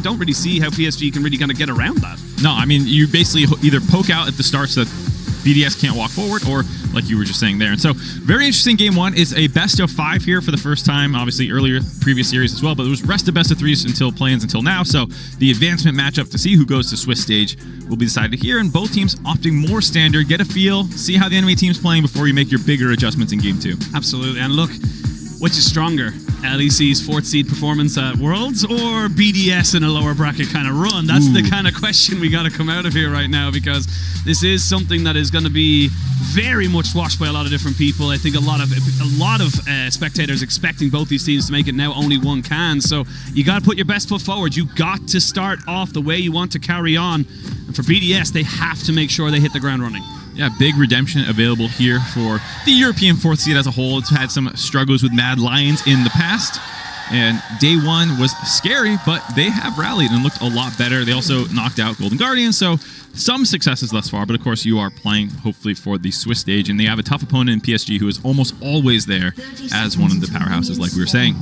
don't really see how PSG can really kind of get around that. No, I mean, you basically either poke out at the starts that BDS can't walk forward, or like you were just saying there. And so, very interesting game one. Is a best of 5 here for the first time. Obviously, earlier, previous series as well, but it was rest of best of 3s until play-ins until now. So, the advancement matchup to see who goes to Swiss stage will be decided here, and both teams opting more standard. Get a feel, see how the enemy team's playing before you make your bigger adjustments in game 2. Absolutely. And look, which is stronger? LEC's 4th seed performance at Worlds or BDS in a lower bracket kind of run? That's the kind of question we got to come out of here right now, because this is something that is going to be very much watched by a lot of different people. I think a lot of spectators expecting both these teams to make it. Now only one can, so you got to put your best foot forward. You got to start off the way you want to carry on, and for BDS they have to make sure they hit the ground running. Yeah, big redemption available here for the European 4th seed as a whole. It's had some struggles with Mad Lions in the past, and day 1 was scary, but they have rallied and looked a lot better. They also knocked out Golden Guardian, so some successes thus far, but of course you are playing hopefully for the Swiss stage, and they have a tough opponent in PSG who is almost always there as one of the powerhouses, like we were saying.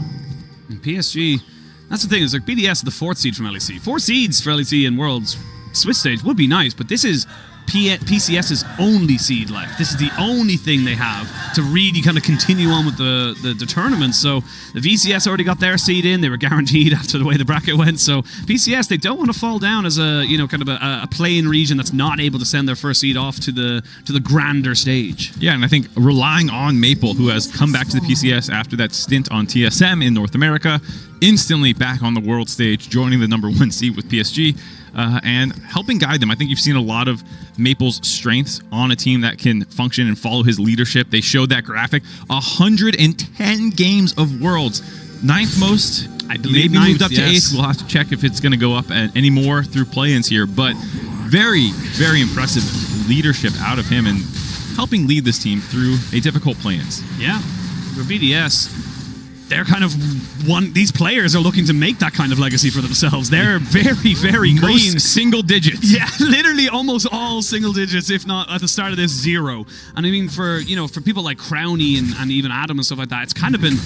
And PSG, that's the thing, is like BDS is the 4th seed from LEC. 4 seeds for LEC in Worlds Swiss stage would be nice, but this is PCS's only seed left. This is the only thing they have to really kind of continue on with the tournament. So the VCS already got their seed in. They were guaranteed after the way the bracket went. So PCS, they don't want to fall down as a kind of a play-in region that's not able to send their first seed off to the grander stage. Yeah, and I think relying on Maple, who has come back to the PCS after that stint on TSM in North America, instantly back on the world stage, joining the #1 seed with PSG. And helping guide them. I think you've seen a lot of Maple's strengths on a team that can function and follow his leadership. They showed that graphic. 110 games of Worlds. 9th most. I believe maybe 9th, moved up to 8th. We'll have to check if it's going to go up any more through play-ins here. But very, very impressive leadership out of him and helping lead this team through a difficult play-ins. Yeah. For BDS, they're kind of these players are looking to make that kind of legacy for themselves. They're very, very green. Most single digits. Yeah, literally almost all single digits, if not at the start of this 0. And I mean, for people like Crownie and even Adam and stuff like that, it's kind of been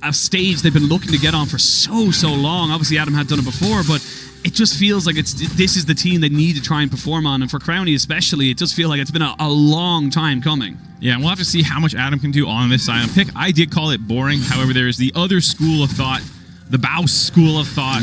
a stage they've been looking to get on for so long. Obviously, Adam had done it before, but it just feels like this is the team they need to try and perform on. And for Crownie especially, it just feels like it's been a long time coming. Yeah, and we'll have to see how much Adam can do on this Sion pick. I did call it boring. However, there is the other school of thought, the Baus school of thought,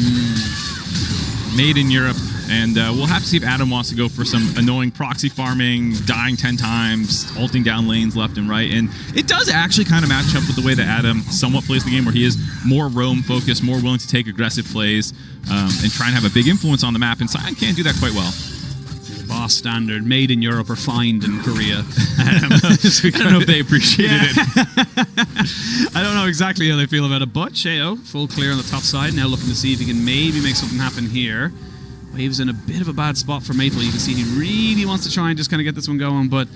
made in Europe. And we'll have to see if Adam wants to go for some annoying proxy farming, dying 10 times, ulting down lanes left and right. And it does actually kind of match up with the way that Adam somewhat plays the game, where he is more roam focused, more willing to take aggressive plays, and try and have a big influence on the map. And Sion can't do that quite well. Boss standard, made in Europe or find in Korea. I don't know if they appreciated it. I don't know exactly how they feel about it, but Sheo, full clear on the top side, now looking to see if he can maybe make something happen here. Wave's in a bit of a bad spot for Maple. You can see he really wants to try and just kind of get this one going, but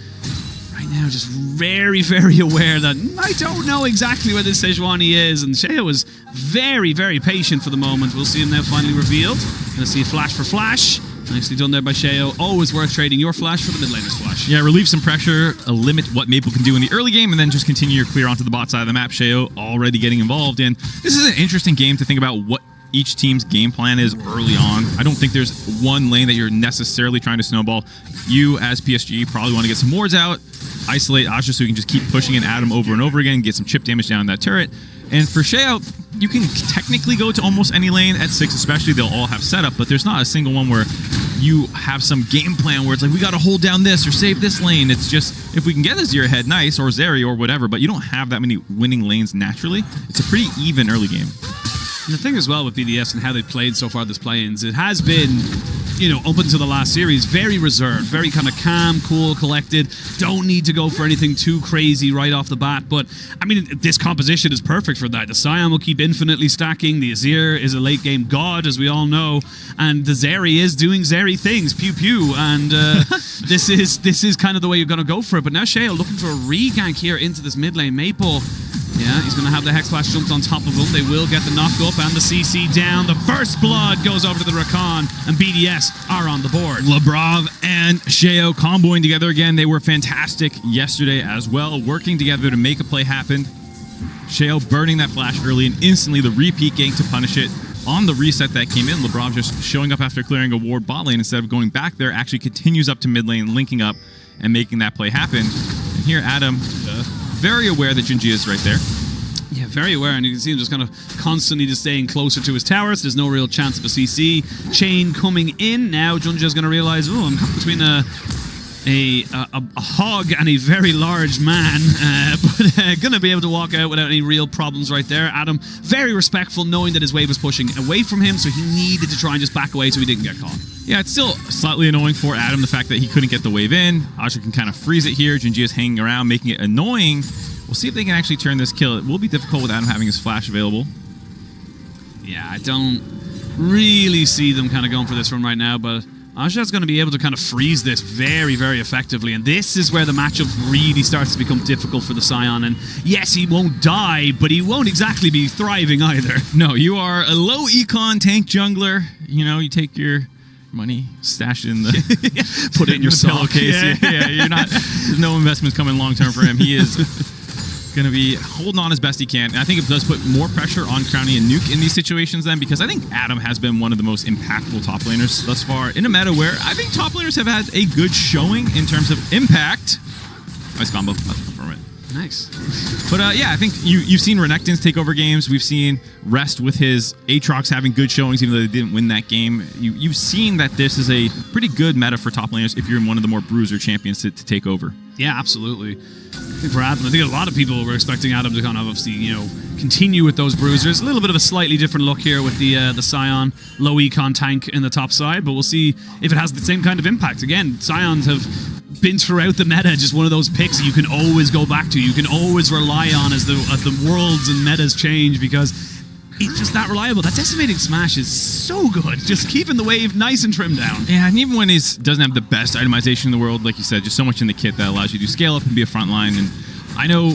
right now just very, very aware that I don't know exactly where this Sejuani is, and Sheo is very, very patient for the moment. We'll see him now finally revealed. Gonna see a flash for flash. Nicely done there by Sheo. Always worth trading your flash for the mid laner's flash. Yeah, relieve some pressure, limit what Maple can do in the early game, and then just continue your clear onto the bot side of the map. Sheo already getting involved, and this is an interesting game to think about what each team's game plan is early on. I don't think there's one lane that you're necessarily trying to snowball. You, as PSG, probably want to get some wards out, isolate Azhi so you can just keep pushing and Adam over and over again, get some chip damage down that turret. And for Sheo, you can technically go to almost any lane at 6, especially. They'll all have setup, but there's not a single one where you have some game plan where it's like, we got to hold down this or save this lane. It's just, if we can get a Zero ahead, nice, or Zeri or whatever, but you don't have that many winning lanes naturally. It's a pretty even early game. And the thing as well with BDS and how they've played so far this play-ins, it has been, you know, up until the last series, very reserved, very kind of calm, cool, collected. Don't need to go for anything too crazy right off the bat. But, I mean, this composition is perfect for that. The Sion will keep infinitely stacking. The Azir is a late-game god, as we all know. And the Zeri is doing Zeri things, pew-pew. And this is kind of the way you're going to go for it. But now Sheo looking for a re-gank here into this mid lane. Maple, yeah, he's going to have the Hex Flash jumped on top of him. They will get the knock up and the CC down. The first blood goes over to the Rakan, and BDS are on the board. Labrov and Sheo comboing together again. They were fantastic yesterday as well, working together to make a play happen. Sheo burning that flash early, and instantly the repeat gank to punish it. on the reset that came in, Labrov just showing up after clearing a ward bot lane instead of going back there, actually continues up to mid lane, linking up and making that play happen. And here, Adam, very aware that JunJia is right there. Yeah, very aware, and you can see him just kind of constantly just staying closer to his towers. There's no real chance of a CC. Chain coming in. Now JunJia's going to realize, oh, I'm caught between a hog and a very large man, but going to be able to walk out without any real problems right there. Adam, very respectful, knowing that his wave was pushing away from him, so he needed to try and just back away so he didn't get caught. Yeah, it's still slightly annoying for Adam, the fact that he couldn't get the wave in. Azhi can kind of freeze it here. JunJia's hanging around, making it annoying. We'll see if they can actually turn this kill. It will be difficult with Adam having his flash available. Yeah, I don't really see them kind of going for this one right now, but Azhi's going to be able to kind of freeze this very, very effectively, and this is where the matchup really starts to become difficult for the Scion. And yes, he won't die, but he won't exactly be thriving either. No, you are a low econ tank jungler. You know, you take your money, stash it in the put it in your pillowcase. Yeah, you're not. There's no investments coming long term for him. He is going to be holding on as best he can. And I think it does put more pressure on Crownie and Nuc in these situations then, because I think Adam has been one of the most impactful top laners thus far in a meta where I think top laners have had a good showing in terms of impact. Nice combo from it. Nice. But yeah, I think you've seen Renekton's take over games. We've seen Rest with his Aatrox having good showings, even though they didn't win that game. You've seen that this is a pretty good meta for top laners if you're in one of the more bruiser champions to take over. Yeah, absolutely. I think for Adam, I think a lot of people were expecting Adam to kind of obviously, continue with those bruisers. A little bit of a slightly different look here with the Scion low econ tank in the top side, but we'll see if it has the same kind of impact. Again, Scions have been throughout the meta just one of those picks that you can always go back to. You can always rely on as the worlds and metas change, because it's just that reliable. That decimating smash is so good. Just keeping the wave nice and trimmed down. Yeah, and even when he doesn't have the best itemization in the world, like you said, just so much in the kit that allows you to scale up and be a front line. And I know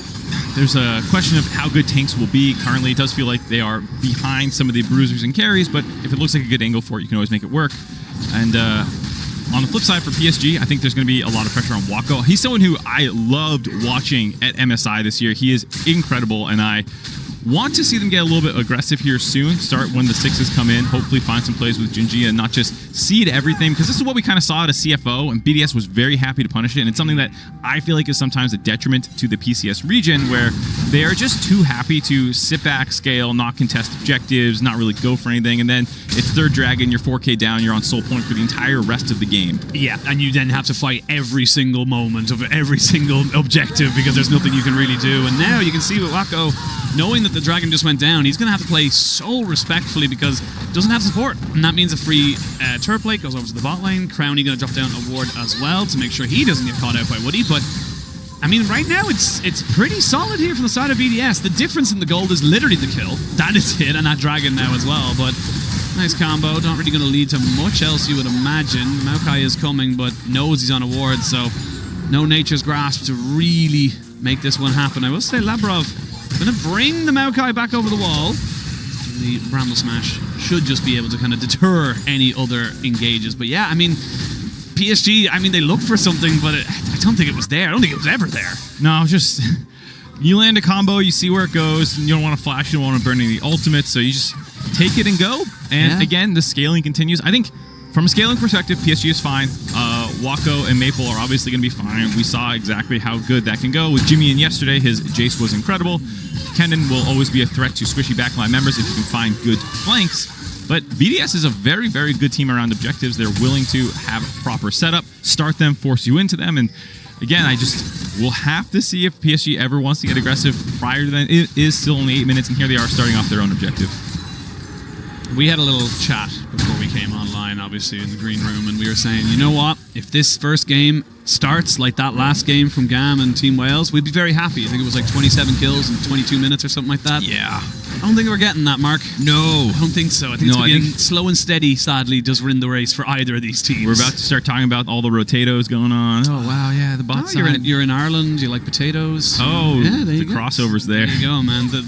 there's a question of how good tanks will be. Currently, it does feel like they are behind some of the bruisers and carries, but if it looks like a good angle for it, you can always make it work. And on the flip side for PSG, I think there's going to be a lot of pressure on Wako. He's someone who I loved watching at MSI this year. He is incredible, and I want to see them get a little bit aggressive here soon. Start when the sixes come in. Hopefully find some plays with JunJia and not just seed everything, because this is what we kind of saw at a CFO, and BDS was very happy to punish it. And it's something that I feel like is sometimes a detriment to the PCS region, where they are just too happy to sit back, scale, not contest objectives, not really go for anything. And then it's third dragon, you're 4K down, you're on soul point for the entire rest of the game. Yeah, and you then have to fight every single moment of every single objective because there's nothing you can really do. And now you can see with Wako, knowing that the dragon just went down, he's going to have to play so respectfully because he doesn't have support. And that means a free turret plate goes over to the bot lane. Crownie going to drop down a ward as well to make sure he doesn't get caught out by Woody. But I mean, right now it's pretty solid here from the side of BDS. The difference in the gold is literally the kill. That is it, and that dragon now as well. But nice combo. Not really going to lead to much else, you would imagine. Maokai is coming, but knows he's on a ward, so no Nature's Grasp to really make this one happen. I will say Labrov going to bring the Maokai back over the wall. The Bramble Smash should just be able to kind of deter any other engages. But yeah, I mean, PSG, I mean, they looked for something, but I don't think it was there. I don't think it was ever there. No, just you land a combo, you see where it goes, and you don't want to flash, you don't want to burn any ultimates, so you just take it and go. And again, the scaling continues. I think from a scaling perspective, PSG is fine. Wako and Maple are obviously going to be fine. We saw exactly how good that can go. With Jimmy in yesterday, his Jace was incredible. Kennen will always be a threat to squishy backline members if you can find good flanks. But BDS is a very, very good team around objectives. They're willing to have proper setup, start them, force you into them. And again, we'll have to see if PSG ever wants to get aggressive prior to that. It is still only 8 minutes, and here they are starting off their own objective. We had a little chat before we came online, obviously, in the green room, and we were saying, you know what? If this first game starts like that last game from GAM and Team Wales, we'd be very happy. I think it was like 27 kills in 22 minutes or something like that. Yeah. I don't think we're getting that, Mark. No. I don't think so. I think it's slow and steady, sadly, does win the race for either of these teams. We're about to start talking about all the rotatos going on. Oh, wow, yeah, the bot side. You're in Ireland, you like potatoes. Oh, yeah, the crossover's there. There you go, man. The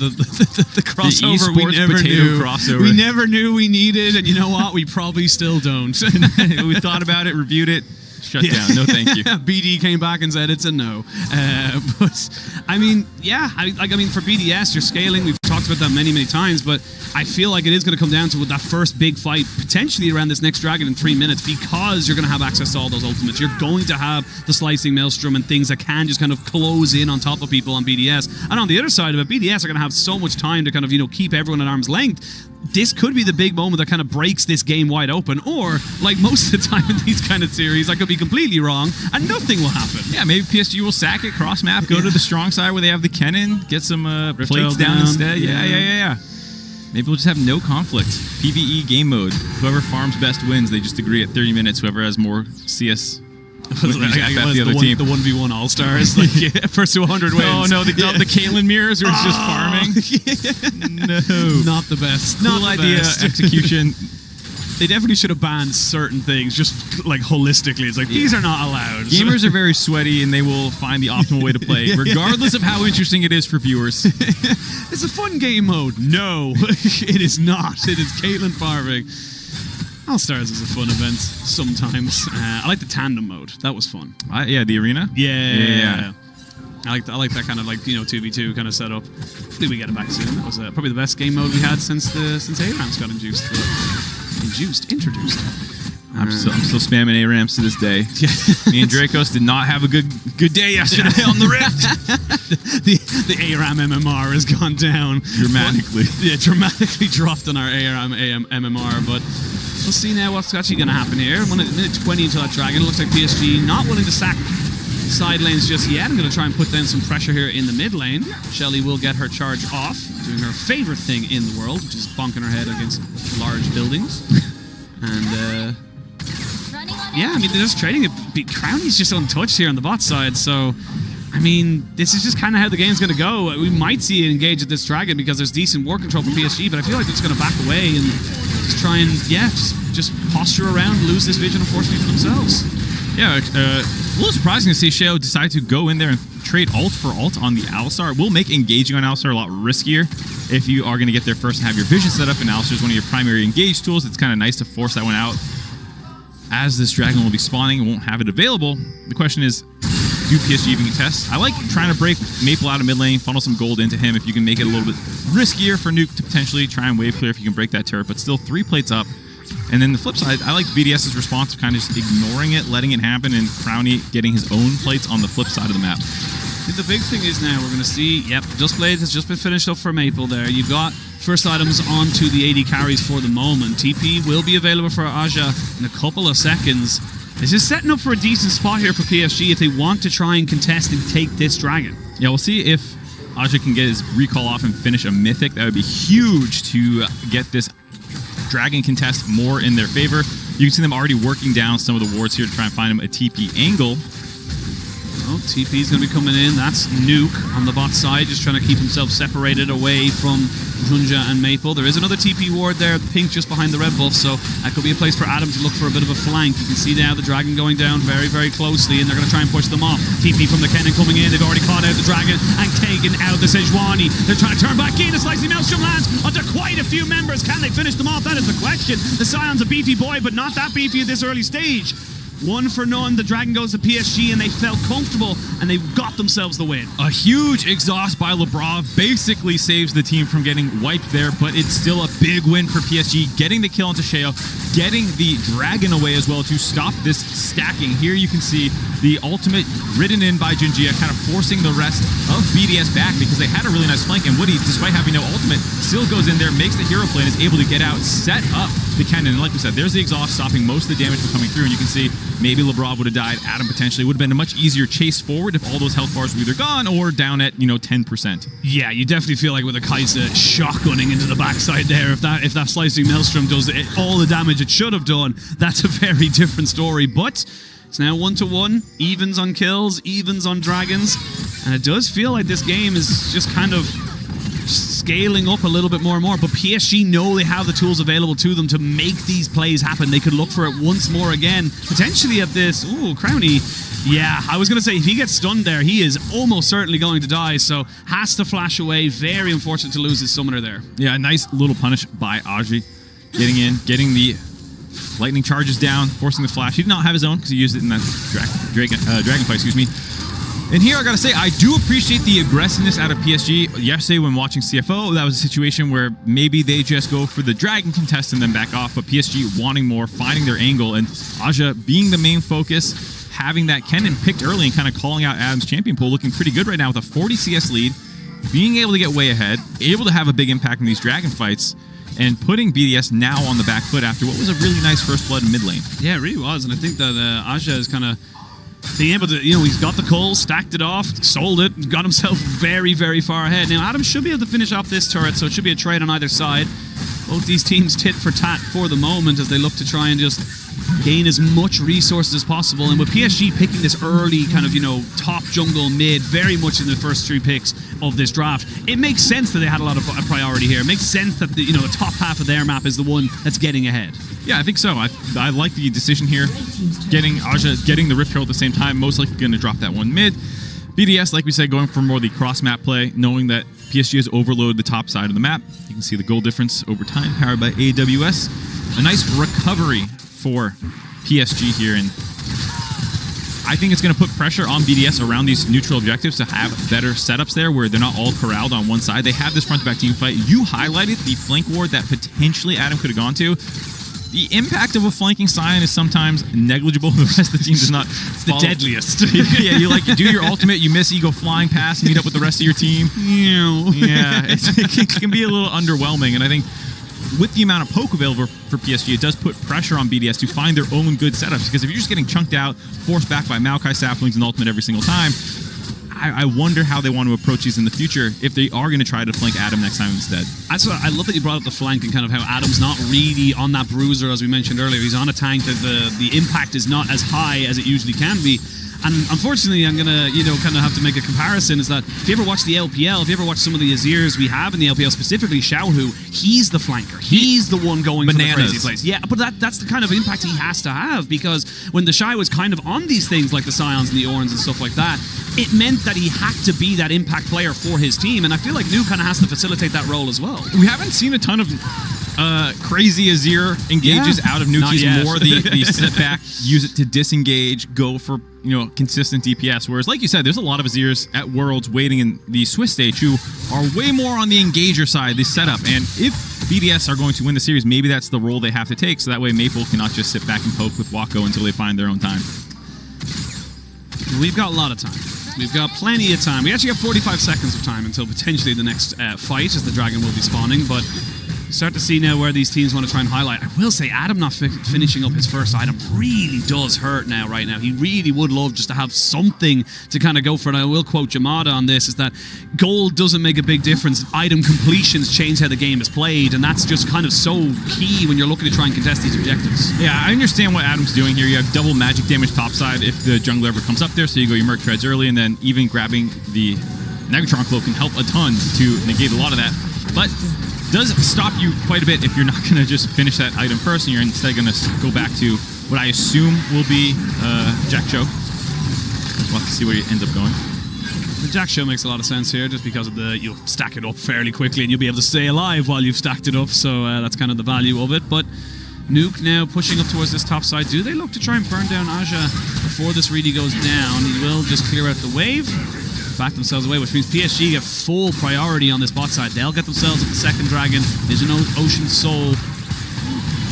crossover the we never knew. Crossover. We never knew we needed, and you know what? We probably still don't. We thought about it, reviewed it. Shut down. No, thank you. BD came back and said it's a no. But I mean, yeah. I mean, for BDS, you're scaling. We've talked talked about that many, many times, but I feel like it is going to come down to that first big fight, potentially around this next dragon in 3 minutes, because you're going to have access to all those ultimates. You're going to have the slicing maelstrom and things that can just kind of close in on top of people on BDS. And on the other side of it, BDS are going to have so much time to kind of, keep everyone at arm's length. This could be the big moment that kind of breaks this game wide open, or like most of the time in these kind of series, I could be completely wrong and nothing will happen. Yeah, maybe PSG will sack it, cross map, go to the strong side where they have the cannon, get some plates down instead. Yeah. Maybe we'll just have no conflict. PvE game mode. Whoever farms best wins. They just agree at 30 minutes. Whoever has more CS. The 1v1 All-Stars, first to 100 wins. Oh no, the Caitlyn mirrors, or it's just farming. No, not the best. Cool not idea. Best. Execution. They definitely should have banned certain things, just like holistically. It's like, these are not allowed. Gamers are very sweaty, and they will find the optimal way to play, regardless of how interesting it is for viewers. It's a fun game mode. No, it is not. It is Caitlyn farming. All-Stars is a fun event sometimes. I like the tandem mode. That was fun. Yeah, the arena? Yeah. I like that kind of 2v2 kind of setup. Hopefully we get it back soon. That was probably the best game mode we had since ARAMs got introduced. I'm still spamming ARAMs to this day. Me and Dracos did not have a good day yesterday on the Rift. the ARAM MMR has gone down dramatically. Dramatically dropped on our ARAM MMR, but we'll see now what's actually going to happen here. Minute 20 until that dragon. It looks like PSG not willing to sack side lanes just yet. I'm going to try and put down some pressure here in the mid lane. Shelly will get her charge off, doing her favorite thing in the world, which is bonking her head against large buildings. And yeah, I mean, they're just trading it. Crownie's just untouched here on the bot side, so I mean, this is just kind of how the game's going to go. We might see it engage at this dragon because there's decent war control for PSG, but I feel like they're just going to back away and just try and, just posture around, lose this vision, and force people themselves. Yeah, a little surprising to see Sheo decide to go in there and trade ult for ult on the Alistar. It will make engaging on Alistar a lot riskier if you are going to get there first and have your vision set up, and Alistar is one of your primary engage tools. It's kind of nice to force that one out. As this dragon will be spawning and won't have it available, the question is, do PSG even contest? I like trying to break Maple out of mid lane, funnel some gold into him if you can make it a little bit riskier for Nuc to potentially try and wave clear if you can break that turret, but still 3 plates up. And then the flip side, I like BDS's response of kind of just ignoring it, letting it happen, and Crownie getting his own plates on the flip side of the map. The big thing is now we're going to see, Just Blade has just been finished up for Maple there. You've got first items onto the AD carries for the moment. TP will be available for Azhi in a couple of seconds. This is setting up for a decent spot here for PSG if they want to try and contest and take this dragon. Yeah, we'll see if Azhi can get his recall off and finish a mythic. That would be huge to get this dragon contest more in their favor. You can see them already working down some of the wards here to try and find him a TP angle. Well, TP's going to be coming in. That's Nuc on the bot side, just trying to keep himself separated away from JunJia and Maple. There is another TP ward there, pink just behind the red buff, so that could be a place for Adam to look for a bit of a flank. You can see now the dragon going down very, very closely, and they're going to try and push them off. TP from the cannon coming in. They've already caught out the dragon and taken out the Sejuani. They're trying to turn back in. A slicing maelstrom lands onto quite a few members. Can they finish them off? That is the question. The Scion's a beefy boy, but not that beefy at this early stage. 1 for none, the dragon goes to PSG, and they felt comfortable, and they got themselves the win. A huge exhaust by Labrov basically saves the team from getting wiped there, but it's still a big win for PSG, getting the kill onto Sheo, getting the dragon away as well to stop this stacking. Here you can see the ultimate ridden in by JunJia, kind of forcing the rest of BDS back because they had a really nice flank, and Woody, despite having no ultimate, still goes in there, makes the hero play, and is able to get out, set up the cannon. And like we said, there's the exhaust stopping most of the damage from coming through, and you can see maybe Labrov would have died. Adam potentially would have been a much easier chase forward if all those health bars were either gone or down at 10%. Yeah, you definitely feel like with a Kai'Sa shotgunning into the backside there, if that slicing maelstrom does all the damage it should have done, that's a very different story. But it's now 1-1, evens on kills, evens on dragons, and it does feel like this game is just kind of scaling up a little bit more and more, but PSG know they have the tools available to them to make these plays happen. They could look for it once more again, potentially at this. Ooh, Crownie. Yeah, I was going to say, if he gets stunned there, he is almost certainly going to die, so has to flash away. Very unfortunate to lose his summoner there. Yeah, a nice little punish by Azhi. Getting in, getting the lightning charges down, forcing the flash. He did not have his own because he used it in that dragon fight, excuse me. And here I gotta say, I do appreciate the aggressiveness out of PSG. Yesterday when watching CFO, that was a situation where maybe they just go for the dragon contest and then back off, but PSG wanting more, finding their angle, and Azhi being the main focus, having that Kennen picked early and kind of calling out Adam's champion pool, looking pretty good right now with a 40 CS lead, being able to get way ahead, able to have a big impact in these dragon fights, and putting BDS now on the back foot after what was a really nice first blood in mid lane. Yeah, it really was, and I think that Azhi is kind of being able to, he's got the coal, stacked it off, sold it, got himself very, very far ahead. Now, Adam should be able to finish off this turret, so it should be a trade on either side. Both these teams tit for tat for the moment as they look to try and just gain as much resources as possible. And with PSG picking this early kind of, top jungle mid, very much in the first 3 picks of this draft, it makes sense that they had a lot of priority here. It makes sense that the top half of their map is the one that's getting ahead. Yeah, I think so. I like the decision here. Getting Azhi, getting the Rift Herald at the same time, most likely going to drop that one mid. BDS, like we said, going for more of the cross-map play, knowing that PSG has overloaded the top side of the map. You can see the goal difference over time, powered by AWS. A nice recovery for PSG here, and I think it's going to put pressure on BDS around these neutral objectives to have better setups there where they're not all corralled on one side. They have this front-to-back team fight. You highlighted the flank ward that potentially Adam could have gone to. The impact of a flanking Scion is sometimes negligible. The rest of the team does not. It's the deadliest. Yeah, you do your ultimate, you miss, you go flying past, meet up with the rest of your team. Yeah, it can be a little underwhelming. And I think with the amount of poke available for PSG, it does put pressure on BDS to find their own good setups. Because if you're just getting chunked out, forced back by Maokai saplings and ultimate every single time, I wonder how they want to approach these in the future if they are going to try to flank Adam next time instead. I love that you brought up the flank and kind of how Adam's not really on that bruiser, as we mentioned earlier. He's on a tank that the impact is not as high as it usually can be. And unfortunately, I'm going to, kind of have to make a comparison, is that if you ever watch the LPL, if you ever watch some of the Azirs we have in the LPL, specifically Sheo, he's the flanker. He's the one going Bananas. for the crazy plays. Yeah, but that's the kind of impact he has to have, because when the Shy was kind of on these things like the Scions and the Orns and stuff like that, it meant that he had to be that impact player for his team, and I feel like Nuc kind of has to facilitate that role as well. We haven't seen a ton of crazy Azir engages out of Nuc. He's more the sit back, use it to disengage, go for consistent DPS. Whereas, like you said, there's a lot of Azirs at Worlds waiting in the Swiss stage who are way more on the engager side, the setup. And if BDS are going to win the series, maybe that's the role they have to take, so that way Maple cannot just sit back and poke with Wako until they find their own time. We've got a lot of time. We've got plenty of time. We actually have 45 seconds of time until potentially the next fight, as the Dragon will be spawning, but start to see now where these teams want to try and highlight. I will say, Adam not finishing up his first item really does hurt right now. He really would love just to have something to kind of go for it. I will quote Jamada on this, is that gold doesn't make a big difference. Item completions change how the game is played, and that's just kind of so key when you're looking to try and contest these objectives. Yeah, I understand what Adam's doing here. You have double magic damage topside if the jungler ever comes up there, so you go your Merc Treads early, and then even grabbing the Negatron Cloak can help a ton to negate a lot of that. But does stop you quite a bit if you're not going to just finish that item first and you're instead going to go back to what I assume will be Jack Show. We'll have to see where he ends up going. The Jack Show makes a lot of sense here, just because of you'll stack it up fairly quickly and you'll be able to stay alive while you've stacked it up, so that's kind of the value of it. But Nuc now pushing up towards this top side. Do they look to try and burn down Azhi before this really goes down? He will just clear out the wave, back themselves away, which means PSG get full priority on this bot side. They'll get themselves at the second dragon. There's an Ocean Soul.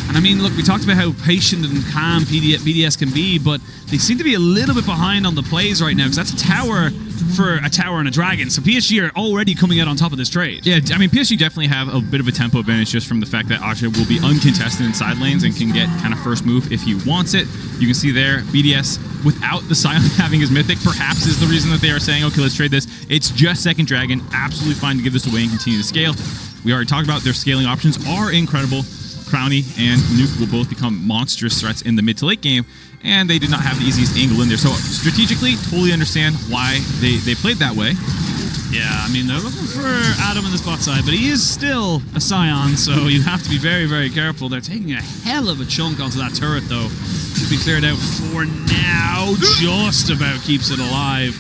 And I mean, look, we talked about how patient and calm BDS can be, but they seem to be a little bit behind on the plays right now, because that's a tower for a tower and a dragon. So PSG are already coming out on top of this trade. Yeah, I mean, PSG definitely have a bit of a tempo advantage just from the fact that Azhi will be uncontested in side lanes and can get kind of first move if he wants it. You can see there, BDS, without the Scion having his Mythic, perhaps is the reason that they are saying, okay, let's trade this. It's just second dragon. Absolutely fine to give this away and continue to scale. We already talked about their scaling options are incredible. Crownie and Nuc will both become monstrous threats in the mid to late game, and they did not have the easiest angle in there. So strategically, totally understand why they played that way. Yeah, I mean, they're looking for Adam on this bot side, but he is still a Scion, so you have to be very, very careful. They're taking a hell of a chunk onto that turret, though. Should be cleared out for now. Just about keeps it alive.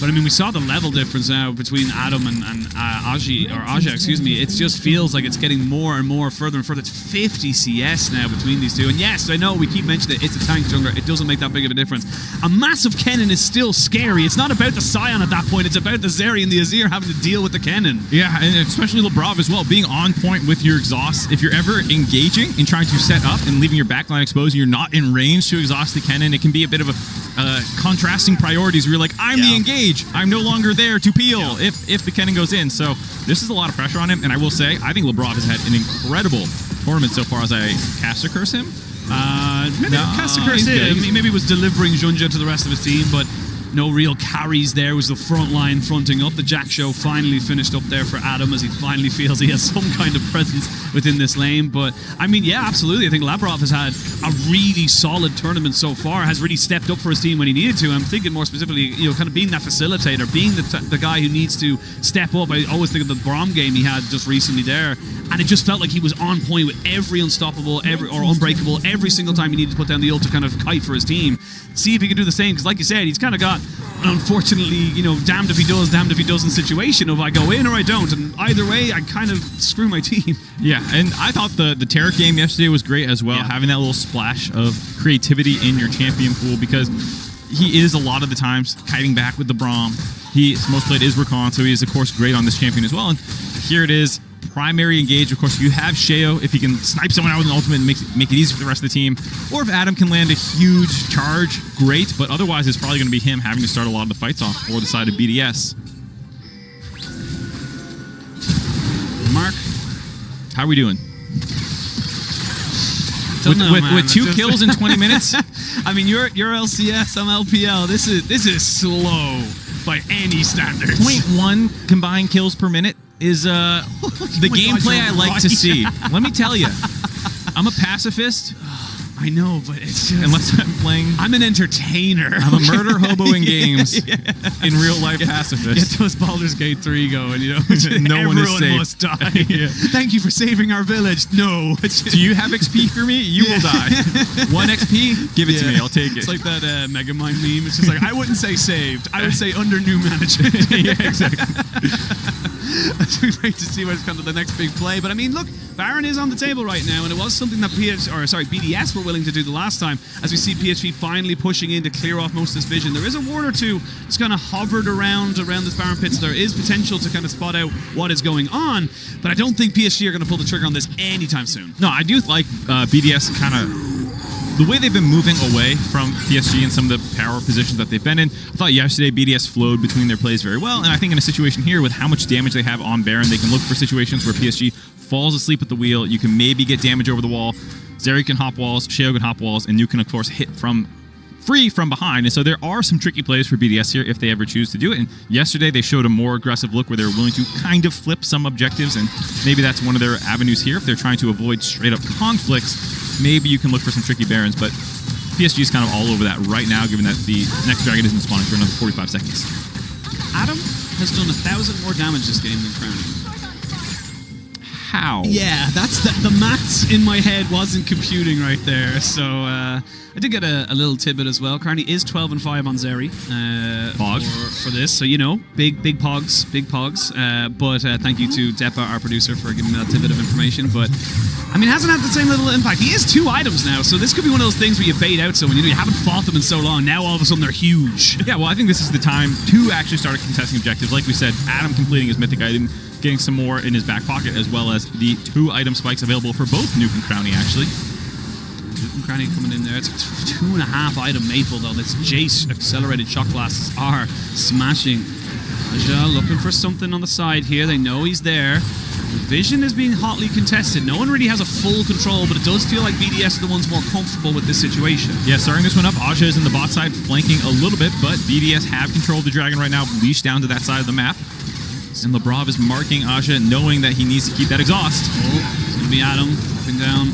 But I mean, we saw the level difference now between Adam and Azhi, excuse me. It just feels like it's getting more and more further and further. It's 50 CS now between these two. And yes, I know we keep mentioning it, it's a tank jungler. It doesn't make that big of a difference. A massive Kennen is still scary. It's not about the Sion at that point. It's about the Zeri and the Azir having to deal with the Kennen. Yeah, and especially Labrov as well, being on point with your exhaust. If you're ever engaging and trying to set up and leaving your backline exposed and you're not in range to exhaust the Kennen, it can be a bit of a contrasting priorities where you're like, I'm the engage. I'm no longer there to peel if the Kennen goes in. So this is a lot of pressure on him. And I will say, I think Labrov has had an incredible tournament so far as I caster curse him. Maybe caster curse did. Maybe he was delivering JunJia to the rest of his team, but no real carries there. Was the front line fronting up. The Jack Show finally finished up there for Adam as he finally feels he has some kind of presence within this lane. But I mean, yeah, absolutely. I think Labrov has had a really solid tournament so far, has really stepped up for his team when he needed to. I'm thinking more specifically, you know, kind of being that facilitator, being the guy who needs to step up. I always think of the Brom game he had just recently there, and it just felt like he was on point with every unstoppable, or unbreakable, every single time he needed to put down the ult to kind of kite for his team. See if he can do the same, because like you said, he's kind of got an unfortunately, you know, damned if he does, damned if he doesn't situation of I go in or I don't, and either way I kind of screw my team. Yeah, and I thought the Taric game yesterday was great as well, having that little splash of creativity in your champion pool, because he is a lot of the times kiting back with the Braum. His most played is Rakan, so he is of course great on this champion as well, and here it is. Primary engage, of course, you have Sheo. If he can snipe someone out with an ultimate and make it easy for the rest of the team, or if Adam can land a huge charge, great, but otherwise it's probably going to be him having to start a lot of the fights off for the side of BDS. Mark, how are we doing? With 2 kills in 20 minutes? I mean, you're LCS, I'm LPL. This is slow by any standards. 0.1 combined kills per minute is the gameplay I like to see. Let me tell you, I'm a pacifist. I know, but it's just... Unless I'm playing... I'm an entertainer. I'm a murder hobo in games. In real life pacifist. Get those Baldur's Gate 3 going, you know. No one is safe. Everyone must die. Thank you for saving our village. No. Do you have XP for me? You will die. 1 XP? Give it to me. I'll take it. It's like that Megamind meme. It's just like, I wouldn't say saved. I would say under new management. Yeah, exactly. It's great to see what's kind of the next big play. But I mean, look, Baron is on the table right now, and it was something that BDS were willing to do the last time, as we see PSG finally pushing in to clear off most of this vision. There is a ward or two that's kind of hovered around this Baron pit, so there is potential to kind of spot out what is going on, but I don't think PSG are going to pull the trigger on this anytime soon. No, I do like BDS kind of... The way they've been moving away from PSG and some of the power positions that they've been in, I thought yesterday BDS flowed between their plays very well, and I think in a situation here with how much damage they have on Baron, they can look for situations where PSG falls asleep at the wheel. You can maybe get damage over the wall. Zeri can hop walls, Sheo can hop walls, and Nuc can, of course, hit free from behind. And so there are some tricky plays for BDS here if they ever choose to do it. And yesterday they showed a more aggressive look where they were willing to kind of flip some objectives, and maybe that's one of their avenues here. If they're trying to avoid straight up conflicts, maybe you can look for some tricky Barons, but PSG is kind of all over that right now, given that the next dragon isn't spawning for another 45 seconds. Adam has done 1,000 more damage this game than Crownie. How? Yeah, that's the maths in my head wasn't computing right there. So I did get a little tidbit as well. Crownie is 12-5 on Zeri for this. So, you know, big pogs. But thank you to Depa, our producer, for giving me that tidbit of information. But I mean, hasn't had the same little impact. He is 2 items now, so this could be one of those things where you bait out someone. You know, you haven't fought them in so long. Now all of a sudden they're huge. Yeah, well, I think this is the time to actually start contesting objectives. Like we said, Adam completing his mythic item, getting some more in his back pocket, as well as the 2 item spikes available for both Nuc and Crownie, actually. Nuc and Crownie coming in there. It's a 2.5 item Maple, though. This Jace accelerated shot blasts are smashing. Azhi looking for something on the side here. They know he's there. Vision is being hotly contested. No one really has a full control, but it does feel like BDS are the ones more comfortable with this situation. Yeah, starting this one up, Azhi is in the bot side, flanking a little bit, but BDS have control of the dragon right now, leashed down to that side of the map. And Labrov is marking Azhi, knowing that he needs to keep that exhaust. It's going to be Adam dropping down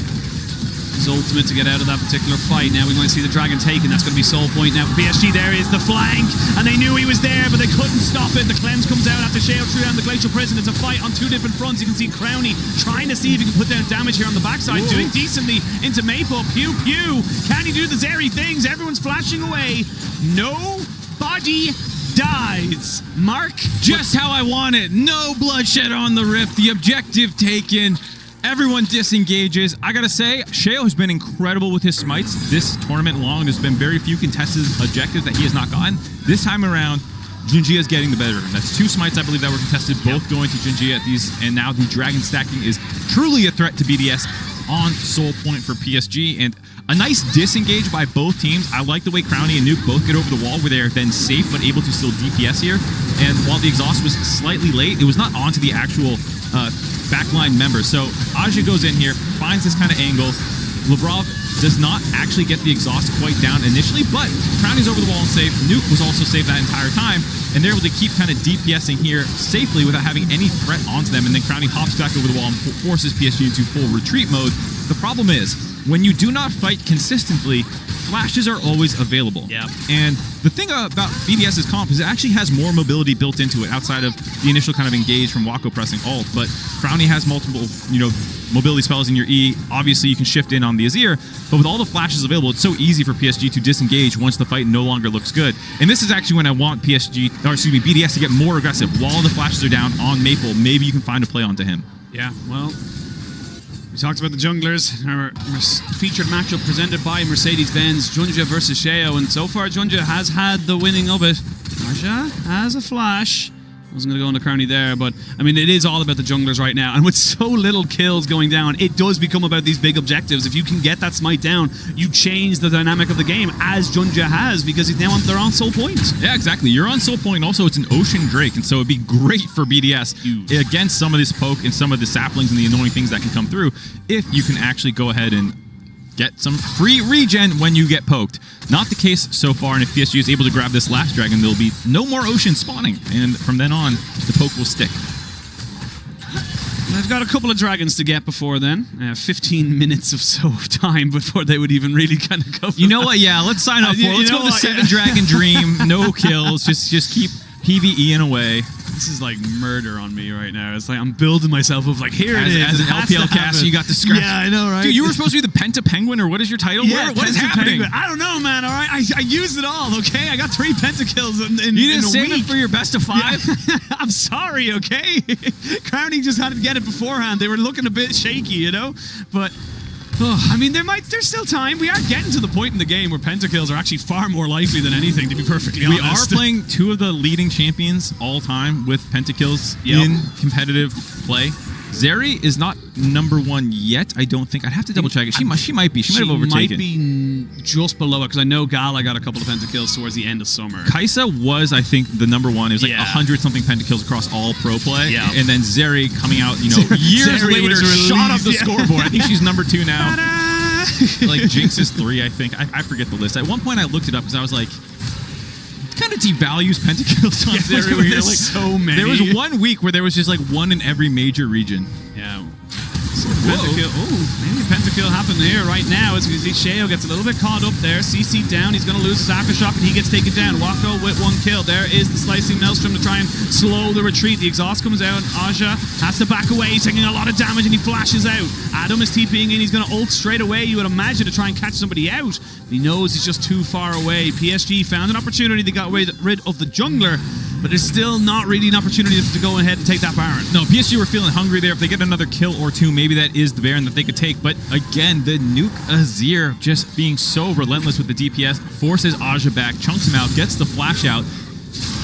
his ultimate to get out of that particular fight. Now we might see the dragon taken. That's going to be soul point now for PSG. There is the flank, and they knew he was there, but they couldn't stop it. The cleanse comes out after Sheo threw down the glacial prison. It's a fight on 2 different fronts. You can see Crownie trying to see if he can put down damage here on the backside. Whoa. Doing decently into Maple. Pew pew. Can he do the Zeri things? Everyone's flashing away. Nobody dies. Mark, just how I want it. No bloodshed on the Rift. The objective taken. Everyone disengages. I gotta say, Sheo has been incredible with his smites this tournament long. There's been very few contested objectives that he has not gotten. This time around, JunJia is getting the better of him. That's 2 smites, I believe, that were contested, both going to JunJia at these, and now the dragon stacking is truly a threat to BDS on Soul Point for PSG, and a nice disengage by both teams. I like the way Crownie and Nuc both get over the wall where they're then safe but able to still DPS here, and while the exhaust was slightly late, it was not onto the actual backline member. So Azhi goes in here, finds this kind of angle. Labrov does not actually get the exhaust quite down initially, but Crownie's over the wall and safe. Nuc was also safe that entire time, and they're able to keep kind of DPSing here safely without having any threat onto them, and then Crownie hops back over the wall and forces PSG into full retreat mode. The problem is, when you do not fight consistently, flashes are always available. Yeah. And the thing about BDS's comp is it actually has more mobility built into it outside of the initial kind of engage from Wako pressing ult, but Crownie has multiple, mobility spells in your E. Obviously, you can shift in on the Azir, but with all the flashes available, it's so easy for PSG to disengage once the fight no longer looks good. And this is actually when I want BDS to get more aggressive. While the flashes are down on Maple, maybe you can find a play onto him. Yeah, well, we talked about the junglers. Our featured matchup presented by Mercedes-Benz, JunJia versus Sheo, and so far JunJia has had the winning of it. Azhi has a flash. I wasn't going to go into Crownie there, but I mean, it is all about the junglers right now. And with so little kills going down, it does become about these big objectives. If you can get that smite down, you change the dynamic of the game, as JunJia has, because they're on Soul Point. Yeah, exactly. You're on Soul Point. Also, it's an Ocean Drake, and so it'd be great for BDS against some of this poke and some of the saplings and the annoying things that can come through if you can actually go ahead and get some free regen when you get poked. Not the case so far, and if PSG is able to grab this last dragon, there'll be no more ocean spawning, and from then on, the poke will stick. They've got a couple of dragons to get before then. 15 minutes or so of time before they would even really kind of go. You know what? Yeah, let's sign up for it. Let's go the 7-dragon dream. No kills. Just keep PvEing away. This is like murder on me right now. It's like I'm building myself up like, here it is. As an LPL caster, you got the scratch. Yeah, I know, right? Dude, you were supposed to be the Penta Penguin, or what is your title? Yeah, what is happening? Penguin. I don't know, man, all right? I used it all, okay? I got 3 pentakills in You didn't a save week. it for your best of 5? Yeah. I'm sorry, okay? Crownie just had to get it beforehand. They were looking a bit shaky, But I mean, there's still time. We are getting to the point in the game where pentakills are actually far more likely than anything, to be perfectly honest. We are playing 2 of the leading champions all time with pentakills in competitive play. Zeri is not #1 yet, I don't think. I'd have to double check it. She might be. She might have overtaken. She might be just below it, because I know Gala got a couple of pentakills towards the end of summer. Kaisa was, I think, the #1. It was like 100-something pentakills across all pro play. Yeah. And then Zeri coming out, years later, shot up the scoreboard. I think she's #2 now. Like Jinx is 3, I think. I forget the list. At one point, I looked it up because I was like, kind of devalues pentakills on Zeri. Where you're like, so many. There was 1 week where there was just like 1 in every major region. Yeah. Pentakill. Oh, maybe a pentakill happened here right now. As we see, Sheo gets a little bit caught up there. CC down. He's going to lose his aftershock, and he gets taken down. Wako with 1 kill. There is the slicing maelstrom to try and slow the retreat. The exhaust comes out. Azhi has to back away. He's taking a lot of damage, and he flashes out. Adam is TPing in. He's going to ult straight away, you would imagine, to try and catch somebody out. He knows he's just too far away. PSG found an opportunity. They got rid of the jungler, but there's still not really an opportunity to go ahead and take that Baron. No, PSG were feeling hungry there. If they get another kill or 2, maybe that is the Baron that they could take. But again, the Nuc Azir just being so relentless with the DPS forces Azhi back, chunks him out, gets the flash out,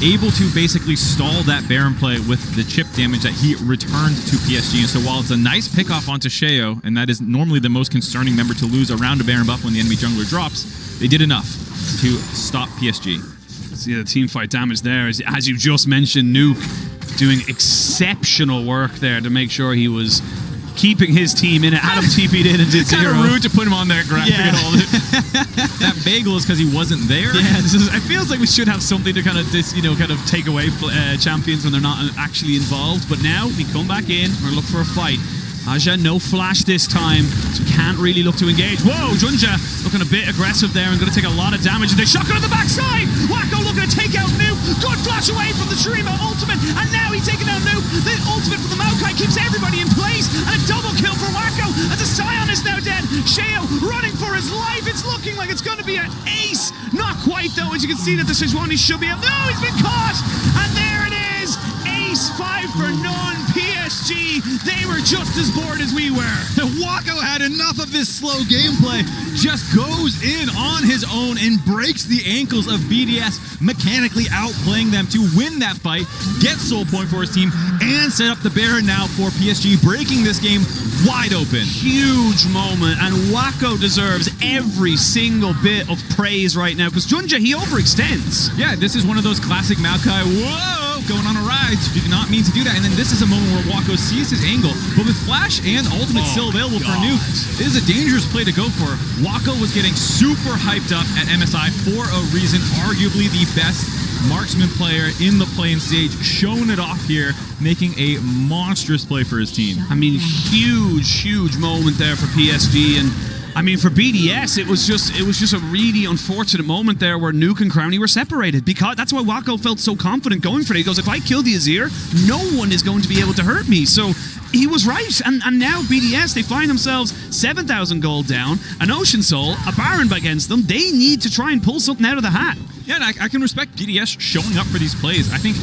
able to basically stall that Baron play with the chip damage that he returned to PSG. And so while it's a nice pick-off onto Sheo, and that is normally the most concerning member to lose around a Baron buff when the enemy jungler drops, they did enough to stop PSG. See the team fight damage there. As you just mentioned, Nuc doing exceptional work there to make sure he was keeping his team in it. Adam TP'd in and did 0. Kind of rude to put him on that graphic yeah. and all. That bagel is because he wasn't there. Yeah, it feels like we should have something to kind of take away champions when they're not actually involved. But now we come back in, we're looking for a fight. Azhi, no flash this time, so can't really look to engage. Whoa, JunJia looking a bit aggressive there and going to take a lot of damage. And they shotgun on the backside. Wako looking to take out Nuc. Good flash away from the Shurima ultimate, and now he's taking out Nuc. The ultimate from the Maokai keeps everybody in place, and a double kill for Wako as the Sion is now dead. Sheo running for his life. It's looking like it's going to be an ace. Not quite though, as you can see that the Sejuani should be up. No, he's been caught, and there it is. Ace 5 for none. PSG, they were just as bored as we were. Wako had enough of this slow gameplay, just goes in on his own and breaks the ankles of BDS, mechanically outplaying them to win that fight, get soul point for his team, and set up the Baron now for PSG, breaking this game wide open. Huge moment, and Wako deserves every single bit of praise right now, because JunJia, he overextends. Yeah, this is one of those classic Maokai, whoa, going on a ride, did not mean to do that, and then this is a moment where Wako sees his angle, but with flash and ultimate still available for Nuc, it is a dangerous play to go for. Wako was getting super hyped up at MSI for a reason, arguably the best marksman player in the playing stage, showing it off here, making a monstrous play for his team. I mean, huge moment there for PSG, and I mean, for BDS, it was just a really unfortunate moment there where Nuc and Crownie were separated, because that's why Wako felt so confident going for it. He goes, if I kill the Azir, no one is going to be able to hurt me. So he was right, and now BDS, they find themselves 7,000 gold down, an Ocean Soul, a Baron against them. They need to try and pull something out of the hat. Yeah, and I can respect BDS showing up for these plays. I think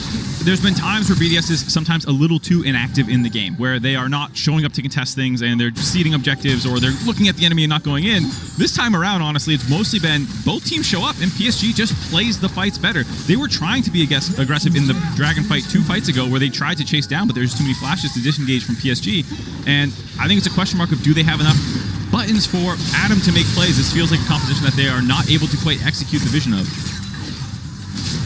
there's been times where BDS is sometimes a little too inactive in the game, where they are not showing up to contest things and they're seeding objectives, or they're looking at the enemy and not going in. This time around, honestly, it's mostly been both teams show up and PSG just plays the fights better. They were trying to be aggressive in the Dragon fight 2 fights ago, where they tried to chase down, but there's too many flashes to disengage from PSG. And I think it's a question mark of, do they have enough buttons for Adam to make plays? This feels like a composition that they are not able to quite execute the vision of.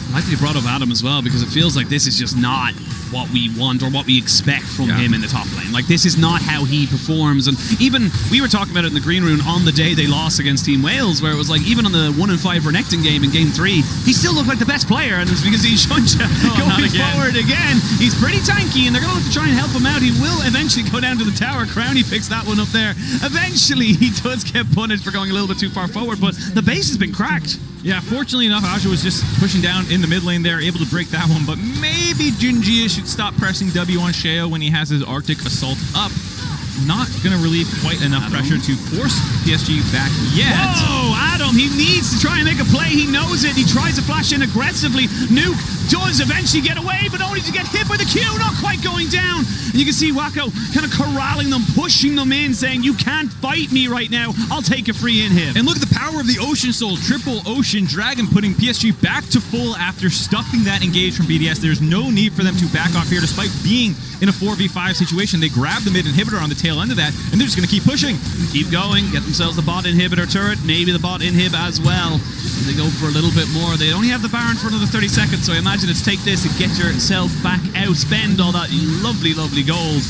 I like that you brought up Adam as well, because it feels like this is just not what we want or what we expect from him in the top lane. Like, this is not how he performs. And even we were talking about it in the green room on the day they lost against Team Wales, where it was like, even on the 1-5 Renekton game in game 3, he still looked like the best player, and it's because he's JunJia going forward again. He's pretty tanky, and they're going to have to try and help him out. He will eventually go down to the tower. Crownie picks that one up there. Eventually, he does get punished for going a little bit too far forward, but the base has been cracked. Yeah, fortunately enough, Azhi was just pushing down in the mid lane there, able to break that one, but maybe JunJia should stop pressing W on Sheo when he has his Arctic Assault up. Not going to relieve quite enough pressure to force PSG back yet. Whoa, Adam, he needs to try and make a play. He knows it. He tries to flash in aggressively. Nuc does eventually get away, but only to get hit by the Q, not quite going down. And you can see Wako kind of corralling them, pushing them in, saying, you can't fight me right now. I'll take a free in hit. And look at the power of the Ocean Soul. Triple Ocean Dragon putting PSG back to full after stuffing that engage from BDS. There's no need for them to back off here, despite being in a 4v5 situation. They grab the mid inhibitor on the tail end of that, and they're just going to keep pushing. Keep going, get themselves the bot inhibitor turret, maybe the bot inhib as well. They go for a little bit more. They only have the Baron for another 30 seconds, so I imagine it's take this and get yourself back out, spend all that lovely gold.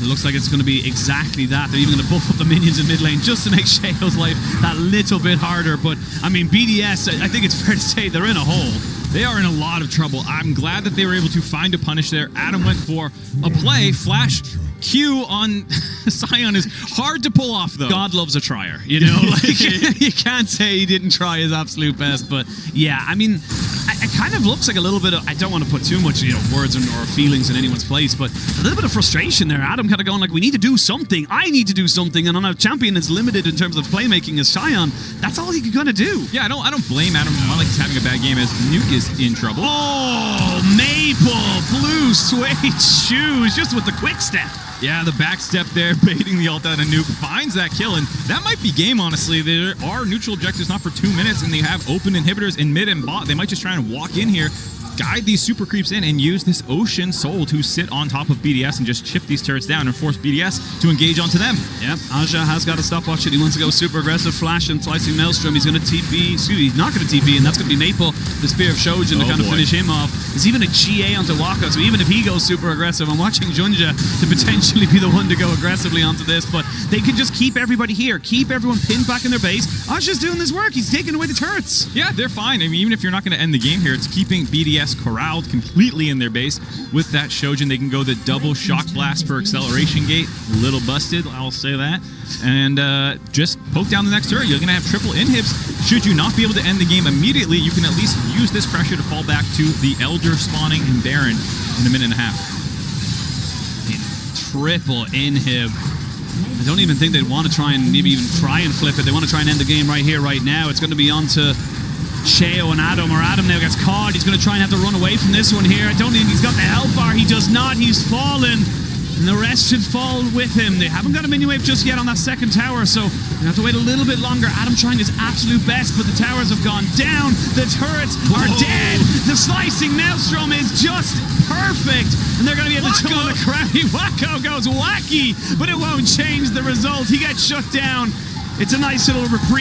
It looks like it's going to be exactly that. They're even going to buff up the minions in mid lane just to make Sheo's life that little bit harder. But, I mean, BDS, I think it's fair to say they're in a hole. They are in a lot of trouble. I'm glad that they were able to find a punish there. Adam went for a play. Flash Q on Sion is hard to pull off, though. God loves a trier, you know? Like, you can't say he didn't try his absolute best. But, yeah, I mean, it kind of looks like a little bit of, I don't want to put too much, words or feelings in anyone's place, but a little bit of frustration there. Adam kind of going like, we need to do something. I need to do something. And on a champion that's limited in terms of playmaking as Sion, that's all he could kind of do. Yeah, I don't blame Adam. Not like he's having a bad game, as Nuc is in trouble. Oh, Maple, blue suede shoes, just with the quick step. Yeah, the back step there, baiting the ult out of Nuc, finds that kill, and that might be game, honestly. There are neutral objectives not for 2 minutes, and they have open inhibitors in mid and bot. They might just try and walk in here, guide these super creeps in, and use this Ocean Soul to sit on top of BDS and just chip these turrets down and force BDS to engage onto them. Yep, Azhi has got to stopwatch it. He wants to go super aggressive, flash and slicing Maelstrom. He's going to TP, he's not going to TP, and that's going to be Maple, the Spear of Shojin, to kind of finish him off. There's even a GA onto Wako, so even if he goes super aggressive, I'm watching JunJia to potentially be the one to go aggressively onto this, but they can just keep everybody here, keep everyone pinned back in their base. Azhi's doing this work. He's taking away the turrets. Yeah, they're fine. I mean, even if you're not going to end the game here, it's keeping BDS BDS corralled completely in their base. With that Shojin, they can go the double shock blast per acceleration gate. A little busted, I'll say that. And just poke down the next turret. You're going to have triple inhibs. Should you not be able to end the game immediately, you can at least use this pressure to fall back to the Elder spawning in Baron in a minute and a half. Triple inhib. I don't even think they'd want to try and maybe even try and flip it. They want to try and end the game right here, right now. It's going to be on to Sheo and Adam, or Adam now gets caught. He's going to try and have to run away from this one here. I don't think he's got the health bar. He does not. He's fallen. And the rest should fall with him. They haven't got a mini wave just yet on that second tower, so they have to wait a little bit longer. Adam trying his absolute best, but the towers have gone down. The turrets are dead. The slicing maelstrom is just perfect. And they're going to be able to chill on the Crownie. Wako goes wacky, but it won't change the result. He gets shut down. It's a nice little reprieve.